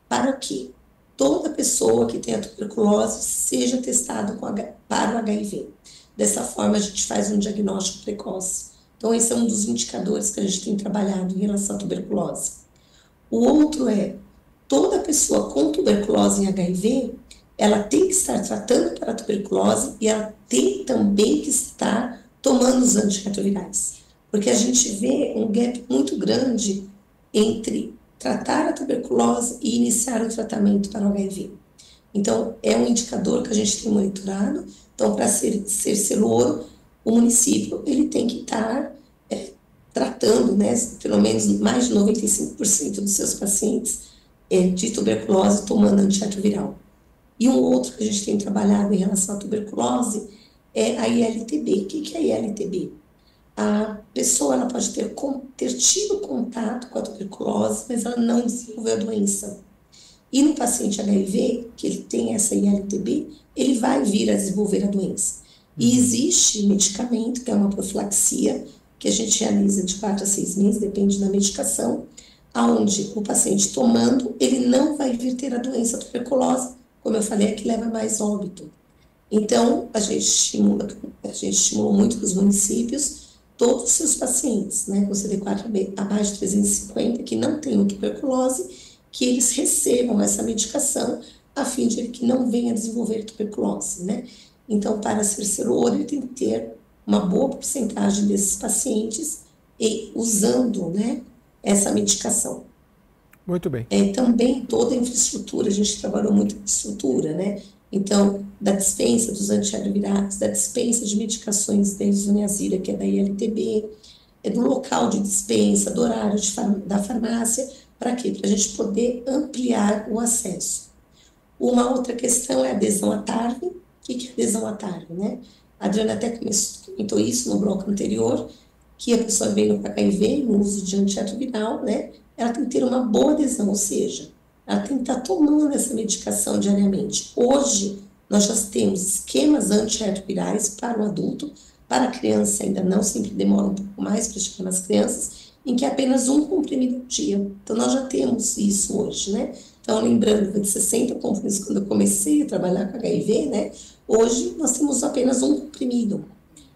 para que toda pessoa que tenha tuberculose seja testada para o HIV. Dessa forma, a gente faz um diagnóstico precoce. Então, esse é um dos indicadores que a gente tem trabalhado em relação à tuberculose. O outro é, toda pessoa com tuberculose em HIV, ela tem que estar tratando para a tuberculose e ela tem também que estar tomando os antirretrovirais. Porque a gente vê um gap muito grande entre tratar a tuberculose e iniciar o tratamento para o HIV. Então, é um indicador que a gente tem monitorado. Então, para ser selo ouro, o município ele tem que estar tratando, né, pelo menos mais de 95% dos seus pacientes de tuberculose tomando antirretroviral. E um outro que a gente tem trabalhado em relação à tuberculose é a ILTB. O que é a ILTB? A pessoa ela pode ter tido contato com a tuberculose, mas ela não desenvolveu a doença. E no paciente HIV, que ele tem essa ILTB, ele vai vir a desenvolver a doença. E existe medicamento, que é uma profilaxia, que a gente realiza de 4 a 6 meses, depende da medicação, onde o paciente tomando, ele não vai vir ter a doença tuberculose, como eu falei, é que leva mais óbito. Então, a gente estimula muito os municípios, todos os seus pacientes, né, com CD4 abaixo de 350, que não tenham tuberculose, que eles recebam essa medicação, a fim de que não venha desenvolver tuberculose, né? Então, para ser selo ouro, ele tem que ter uma boa porcentagem desses pacientes e usando, né, essa medicação. Muito bem. Também toda a infraestrutura, a gente trabalhou muito com estrutura, né? Então, da dispensa dos antirretrovirais, da dispensa de medicações da isoniazida, que é da ILTB, do local de dispensa, do horário da farmácia, para quê? Para a gente poder ampliar o acesso. Uma outra questão é a adesão à TARV, que é adesão a tarja, né? A Adriana até comentou isso no bloco anterior, que a pessoa veio com HIV, no uso de antirretroviral, né? Ela tem que ter uma boa adesão, ou seja, ela tem que estar tomando essa medicação diariamente. Hoje, nós já temos esquemas antirretrovirais para o adulto, para a criança ainda não, sempre demora um pouco mais para chegar nas crianças, em que é apenas um comprimido por dia. Então, nós já temos isso hoje, né? Então, lembrando que de 60 comprimidos, quando eu comecei a trabalhar com HIV, né? Hoje, nós temos apenas um comprimido.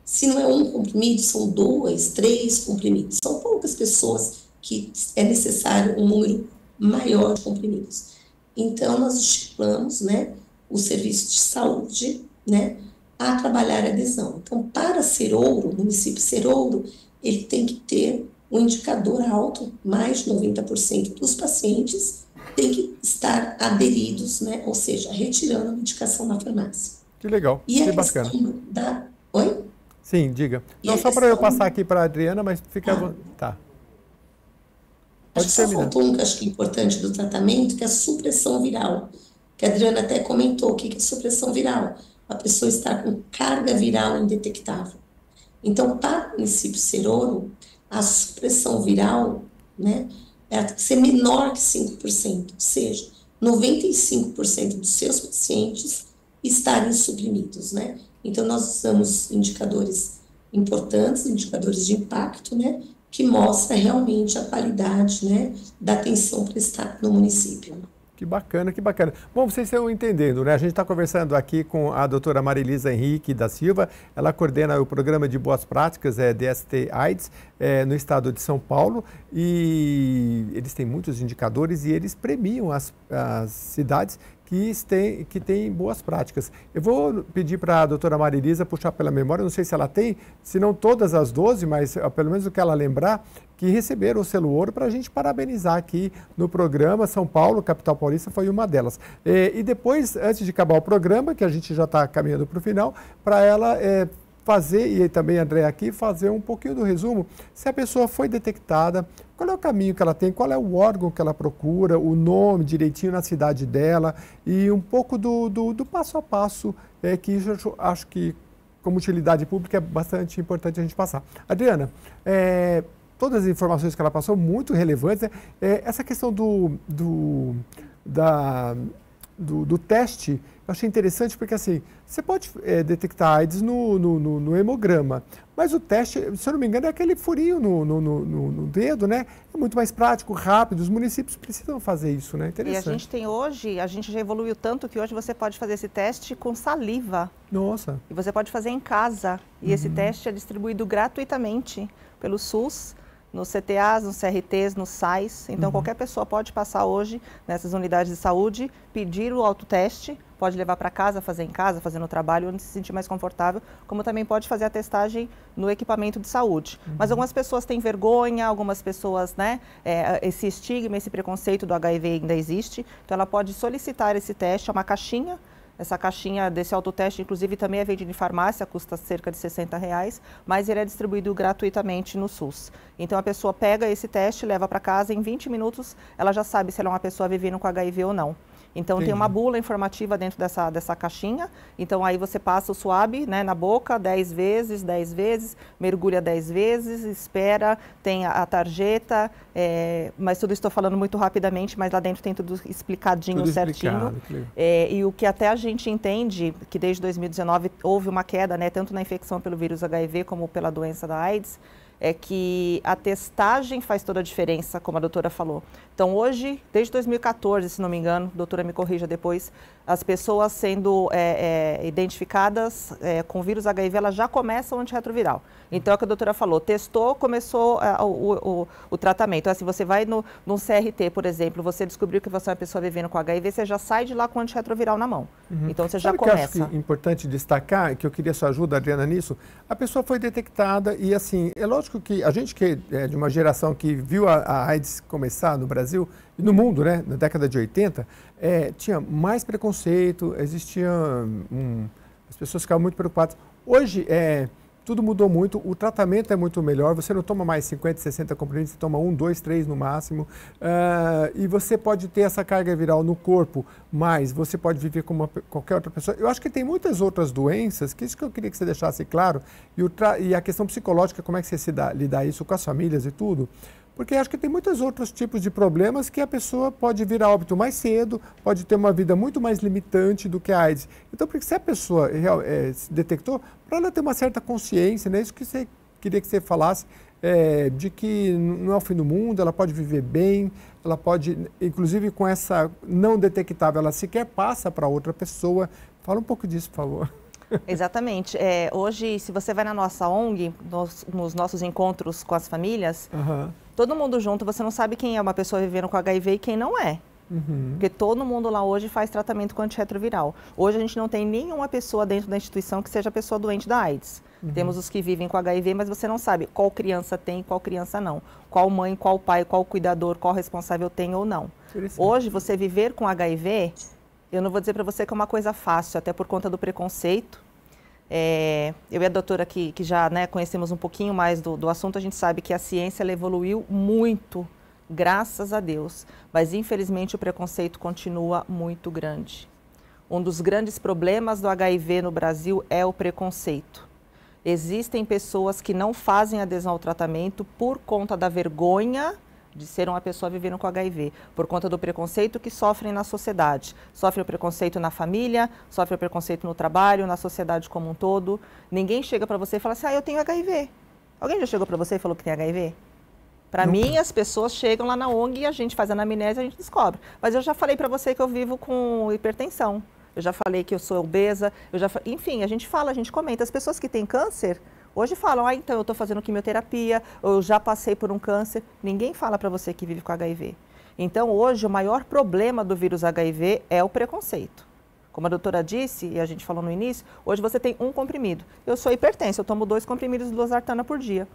Se não é um comprimido, são 2, 3 comprimidos. São poucas pessoas que é necessário um número maior de comprimidos. Então, nós estimulamos, né, o serviço de saúde, né, a trabalhar a adesão. Então, para ser ouro, o município ser ouro, ele tem que ter um indicador alto, mais de 90% dos pacientes têm que estar aderidos, né, ou seja, retirando a medicação da farmácia. Que legal, E que a bacana. questão da... Oi? Sim, diga. E Não, a só para eu questão- passar aqui para a Adriana, mas fica... Tá. Acho Pode que só terminar. faltou um que acho que é importante do tratamento, que é a supressão viral. Que a Adriana até comentou, o que é supressão viral? A pessoa está com carga viral indetectável. Então, para o município ser ouro, a supressão viral, né, ela tem que ser menor que 5%, ou seja, 95% dos seus pacientes estarem suprimidos, né? Então, nós usamos indicadores importantes, indicadores de impacto, né, que mostra realmente a qualidade, né, da atenção prestada no município. Que bacana, que bacana. Bom, vocês estão entendendo, né? A gente está conversando aqui com a doutora Marilisa Henrique da Silva. Ela coordena o programa de boas práticas DST-AIDS no estado de São Paulo. E eles têm muitos indicadores e eles premiam as cidades que têm boas práticas. Eu vou pedir para a doutora Marilisa puxar pela memória, não sei se ela tem, se não todas as 12, mas pelo menos o que ela lembrar, que receberam o selo ouro para a gente parabenizar aqui no programa. São Paulo, capital paulista, foi uma delas. E depois, antes de acabar o programa, que a gente já está caminhando para o final, para ela fazer, e também a André aqui, fazer um pouquinho do resumo, se a pessoa foi detectada, qual é o caminho que ela tem, qual é o órgão que ela procura, o nome direitinho na cidade dela e um pouco do passo a passo, que eu acho que como utilidade pública é bastante importante a gente passar. Adriana, todas as informações que ela passou, muito relevantes, né? Essa questão do teste, eu achei interessante porque assim, você pode detectar AIDS no hemograma, mas o teste, se eu não me engano, é aquele furinho no dedo, né? É muito mais prático, rápido, os municípios precisam fazer isso, né? Interessante. E a gente tem hoje, a gente já evoluiu tanto que hoje você pode fazer esse teste com saliva. Nossa. E você pode fazer em casa. E esse teste é distribuído gratuitamente pelo SUS, nos CTAs, nos CRTs, nos SAIs. Então, qualquer pessoa pode passar hoje nessas unidades de saúde, pedir o autoteste, pode levar para casa, fazer em casa, fazer no trabalho, onde se sentir mais confortável, como também pode fazer a testagem no equipamento de saúde. Mas algumas pessoas têm vergonha, algumas pessoas, né, esse estigma, esse preconceito do HIV ainda existe. Então, ela pode solicitar esse teste, é uma caixinha. Essa caixinha desse autoteste, inclusive, também é vendida em farmácia, custa cerca de R$60, mas ele é distribuído gratuitamente no SUS. Então, a pessoa pega esse teste, leva para casa, em 20 minutos, ela já sabe se ela é uma pessoa vivendo com HIV ou não. Então, Entendi. tem uma bula informativa dentro dessa caixinha. Então, aí você passa o swab, né, na boca 10 vezes, mergulha 10 vezes, espera, tem a tarjeta, mas tudo estou falando muito rapidamente, mas lá dentro tem tudo explicadinho, Tudo certinho. explicado, E o que até a gente entende, que desde 2019 houve uma queda, né, tanto na infecção pelo vírus HIV como pela doença da AIDS, é que a testagem faz toda a diferença, como a doutora falou. Então, hoje, desde 2014, se não me engano, doutora me corrija depois, as pessoas sendo identificadas com vírus HIV, elas já começam o antirretroviral. Então, é o que a doutora falou, testou, começou o tratamento. Então, se você vai num CRT, por exemplo, você descobriu que você é uma pessoa vivendo com HIV, você já sai de lá com o antirretroviral na mão. Então, você já Sabe começa. que eu acho que é importante destacar, que eu queria sua ajuda, Adriana, nisso? A pessoa foi detectada e, assim, é lógico que a gente que é de uma geração que viu a AIDS começar no Brasil e no mundo, né, na década de 80, tinha mais preconceito, existia as pessoas ficavam muito preocupadas. Hoje, tudo mudou muito, o tratamento é muito melhor, você não toma mais 50, 60 comprimidos, você toma 1, 2, 3 no máximo, e você pode ter essa carga viral no corpo, mas você pode viver como qualquer outra pessoa. Eu acho que tem muitas outras doenças, que isso que eu queria que você deixasse claro, e a questão psicológica, como é que você lidar isso com as famílias e tudo, porque acho que tem muitos outros tipos de problemas que a pessoa pode vir a óbito mais cedo, pode ter uma vida muito mais limitante do que a AIDS. Então, porque se a pessoa se detectou, para ela ter uma certa consciência, né? Isso que você queria que você falasse, de que não é o fim do mundo, ela pode viver bem, ela pode, inclusive com essa não detectável, ela sequer passa para outra pessoa. Fala um pouco disso, por favor. Exatamente. Hoje, se você vai na nossa ONG, nos nossos encontros com as famílias, todo mundo junto, você não sabe quem é uma pessoa vivendo com HIV e quem não é. Porque todo mundo lá hoje faz tratamento com antirretroviral. Hoje a gente não tem nenhuma pessoa dentro da instituição que seja pessoa doente da AIDS. Temos os que vivem com HIV, mas você não sabe qual criança tem e qual criança não. Qual mãe, qual pai, qual cuidador, qual responsável tem ou não. Hoje, você viver com HIV... Eu não vou dizer para você que é uma coisa fácil, até por conta do preconceito. Eu e a doutora que já conhecemos um pouquinho mais do assunto, a gente sabe que a ciência ela evoluiu muito, graças a Deus. Mas, infelizmente, o preconceito continua muito grande. Um dos grandes problemas do HIV no Brasil é o preconceito. Existem pessoas que não fazem adesão ao tratamento por conta da vergonha de ser uma pessoa vivendo com HIV, por conta do preconceito que sofrem na sociedade. Sofrem o preconceito na família, sofrem o preconceito no trabalho, na sociedade como um todo. Ninguém chega para você e fala assim, eu tenho HIV. Alguém já chegou para você e falou que tem HIV? Para mim, as pessoas chegam lá na ONG e a gente faz anamnese e a gente descobre. Mas eu já falei para você que eu vivo com hipertensão. Eu já falei que eu sou obesa. Enfim, a gente fala, a gente comenta. As pessoas que têm câncer... Hoje falam, então eu estou fazendo quimioterapia, ou eu já passei por um câncer. Ninguém fala para você que vive com HIV. Então, hoje, o maior problema do vírus HIV é o preconceito. Como a doutora disse, e a gente falou no início, hoje você tem um comprimido. Eu sou hipertensa, eu tomo 2 comprimidos de losartana por dia.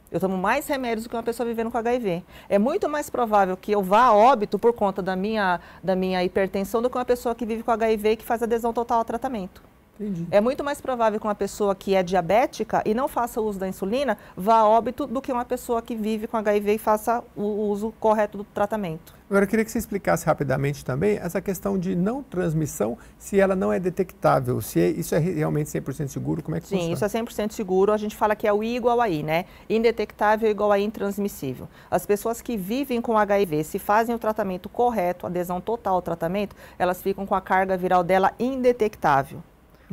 Eu tomo mais remédios do que uma pessoa vivendo com HIV. É muito mais provável que eu vá a óbito por conta da minha hipertensão do que uma pessoa que vive com HIV e que faz adesão total ao tratamento. Entendi. É muito mais provável que uma pessoa que é diabética e não faça uso da insulina vá a óbito do que uma pessoa que vive com HIV e faça o uso correto do tratamento. Agora, eu queria que você explicasse rapidamente também essa questão de não transmissão, se ela não é detectável, se isso é realmente 100% seguro, como é que funciona? Sim, isso é 100% seguro, a gente fala que é o I igual a I, né? Indetectável igual a intransmissível. As pessoas que vivem com HIV, se fazem o tratamento correto, adesão total ao tratamento, elas ficam com a carga viral dela indetectável.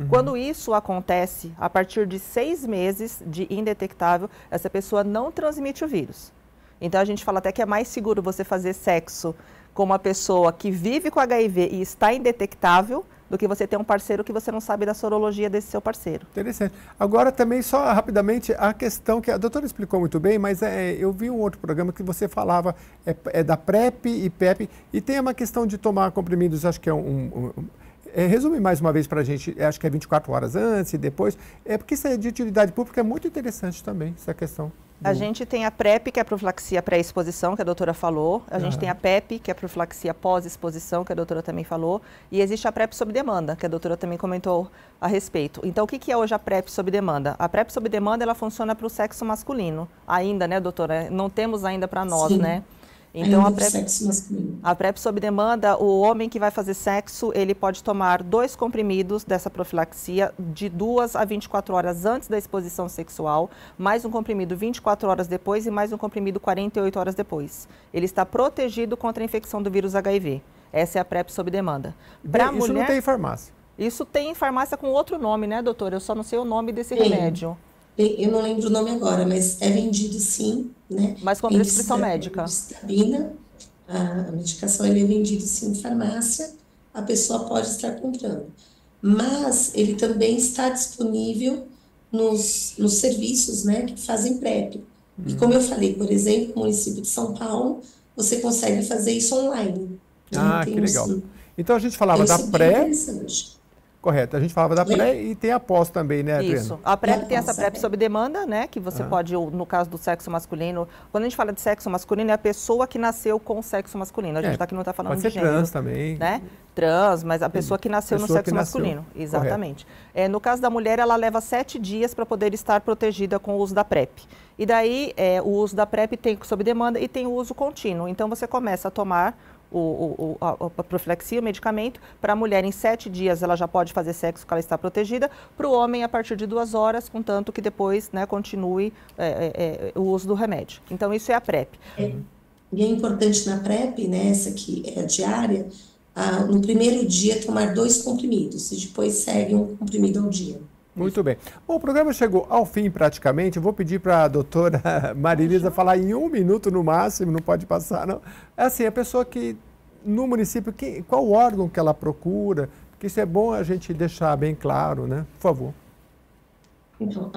Quando isso acontece, a partir de 6 meses de indetectável, essa pessoa não transmite o vírus. Então, a gente fala até que é mais seguro você fazer sexo com uma pessoa que vive com HIV e está indetectável do que você ter um parceiro que você não sabe da sorologia desse seu parceiro. Interessante. Agora, também, só rapidamente, a questão que a doutora explicou muito bem, mas eu vi um outro programa que você falava da PrEP e PEP, e tem uma questão de tomar comprimidos, acho que resume mais uma vez para a gente, acho que é 24 horas antes e depois, porque isso é de utilidade pública, é muito interessante também, essa questão. A gente tem a PrEP, que é a profilaxia pré-exposição, que a doutora falou. A gente tem a PEP, que é a profilaxia pós-exposição, que a doutora também falou. E existe a PrEP sob demanda, que a doutora também comentou a respeito. Então, o que é hoje a PrEP sob demanda? A PrEP sob demanda, ela funciona para o sexo masculino. Ainda, né, doutora? Não temos ainda para nós, Sim. né? Então, a PrEP sob demanda, o homem que vai fazer sexo, ele pode tomar 2 comprimidos dessa profilaxia de 2 a 24 horas antes da exposição sexual, mais um comprimido 24 horas depois e mais um comprimido 48 horas depois. Ele está protegido contra a infecção do vírus HIV. Essa é a PrEP sob demanda. Isso não tem em farmácia? Isso tem em farmácia com outro nome, né, doutora? Eu só não sei o nome desse remédio. Eu não lembro o nome agora, mas é vendido sim, né? Mas com prescrição médica. A medicação ele é vendido sim em farmácia, a pessoa pode estar comprando. Mas ele também está disponível nos serviços, né, que fazem PrEP. E como eu falei, por exemplo, no município de São Paulo, você consegue fazer isso online. Que legal. Então a gente falava da PrEP. Correto. A gente falava da pré e tem a pós também, né, Adriana? Isso. A PrEP tem essa PrEP sob demanda, né? Que você pode, no caso do sexo masculino, quando a gente fala de sexo masculino, é a pessoa que nasceu com o sexo masculino. A gente aqui não está falando de gênero. Pode ser trans também. Né? Trans, mas a pessoa que nasceu no sexo masculino. Exatamente. No caso da mulher, ela leva 7 dias para poder estar protegida com o uso da PrEP. E daí, o uso da PrEP tem sob demanda e tem o uso contínuo. Então, você começa a tomar a profilaxia, o medicamento. Para a mulher, em 7 dias, ela já pode fazer sexo, que ela está protegida. Para o homem, a partir de 2 horas, contanto que depois, né, continue o uso do remédio. Então, isso é a PrEP. E é importante na PrEP, né, essa que é a diária, no primeiro dia tomar 2 comprimidos e depois segue um comprimido ao dia. Muito bem. Bom, o programa chegou ao fim praticamente. Eu vou pedir para a doutora Marilisa falar em 1 minuto no máximo, não pode passar, não. É assim, a pessoa que, no município, qual órgão que ela procura? Porque isso é bom a gente deixar bem claro, né? Por favor. Então,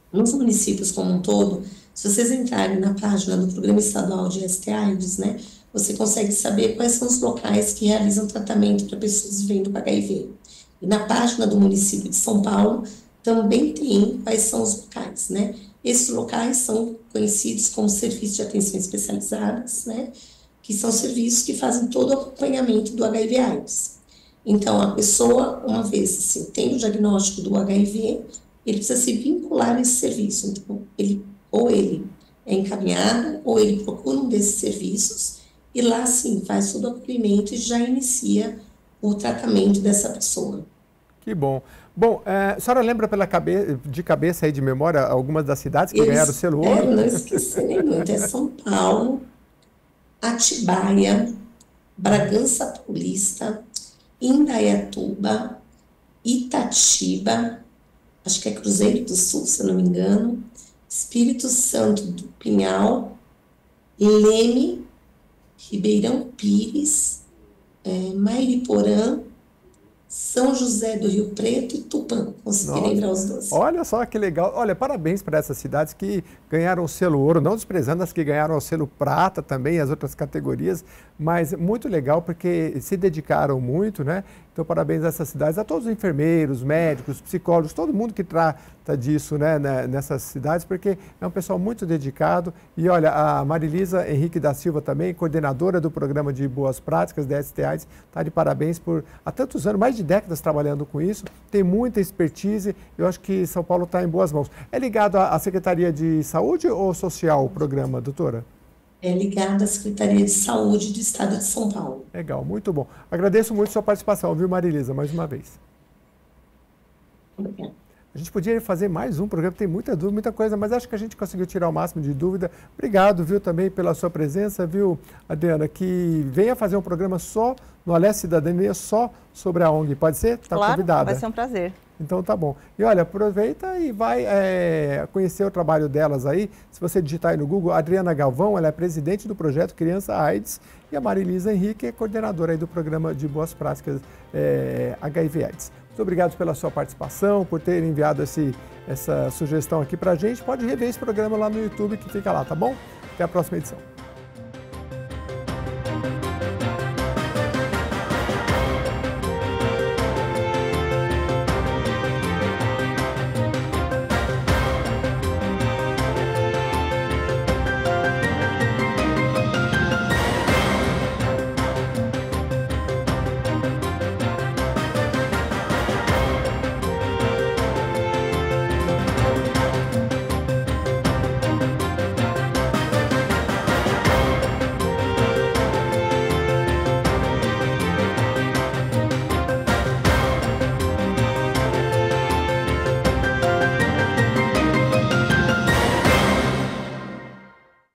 nos municípios como um todo, se vocês entrarem na página do Programa Estadual de ST/AIDS, né, você consegue saber quais são os locais que realizam tratamento para pessoas vivendo com HIV. E na página do município de São Paulo também tem quais são os locais, né? Esses locais são conhecidos como serviços de atenção especializadas, né? Que são serviços que fazem todo o acompanhamento do HIV/AIDS. Então, a pessoa, uma vez assim, tem o diagnóstico do HIV, ele precisa se vincular a esse serviço. Então, ele é encaminhado ou ele procura um desses serviços e lá, sim, faz todo o acolhimento e já inicia o tratamento dessa pessoa. Que bom. Bom, a senhora lembra de cabeça aí de memória algumas das cidades que ganharam o selo ouro? Não esqueci nenhuma. É São Paulo, Atibaia, Bragança Paulista, Indaiatuba, Itatiba, acho que é Cruzeiro do Sul, se eu não me engano, Espírito Santo do Pinhal, Leme, Ribeirão Pires, Mairiporã, São José do Rio Preto e Tupã. Consegui lembrar os 2. Olha só que legal. Olha, parabéns para essas cidades que ganharam o selo ouro, não desprezando as que ganharam o selo prata também, as outras categorias, mas muito legal porque se dedicaram muito, né? Então, parabéns a essas cidades, a todos os enfermeiros, médicos, psicólogos, todo mundo que trata disso, né, nessas cidades, porque é um pessoal muito dedicado. E olha, a Marilisa Henrique da Silva também, coordenadora do programa de Boas Práticas da ST/AIDS, está de parabéns por há tantos anos, mais de décadas trabalhando com isso, tem muita expertise. Eu acho que São Paulo está em boas mãos. É ligado à Secretaria de Saúde ou Social o programa, doutora? É ligado à Secretaria de Saúde do Estado de São Paulo. Legal, muito bom. Agradeço muito a sua participação, viu, Marilisa, mais uma vez. Obrigada. A gente podia fazer mais um programa, tem muita dúvida, muita coisa, mas acho que a gente conseguiu tirar o máximo de dúvida. Obrigado, viu, também pela sua presença, viu, Adriana, que venha fazer um programa só no Alesse Cidadania, só sobre a ONG. Pode ser? Está convidada. Vai ser um prazer. Então tá bom. E olha, aproveita e vai conhecer o trabalho delas aí. Se você digitar aí no Google, Adriana Galvão, ela é presidente do projeto Criança AIDS, e a Marilisa Henrique é coordenadora aí do programa de Boas Práticas HIV/AIDS. Muito obrigado pela sua participação, por ter enviado essa sugestão aqui pra gente. Pode rever esse programa lá no YouTube que fica lá, tá bom? Até a próxima edição.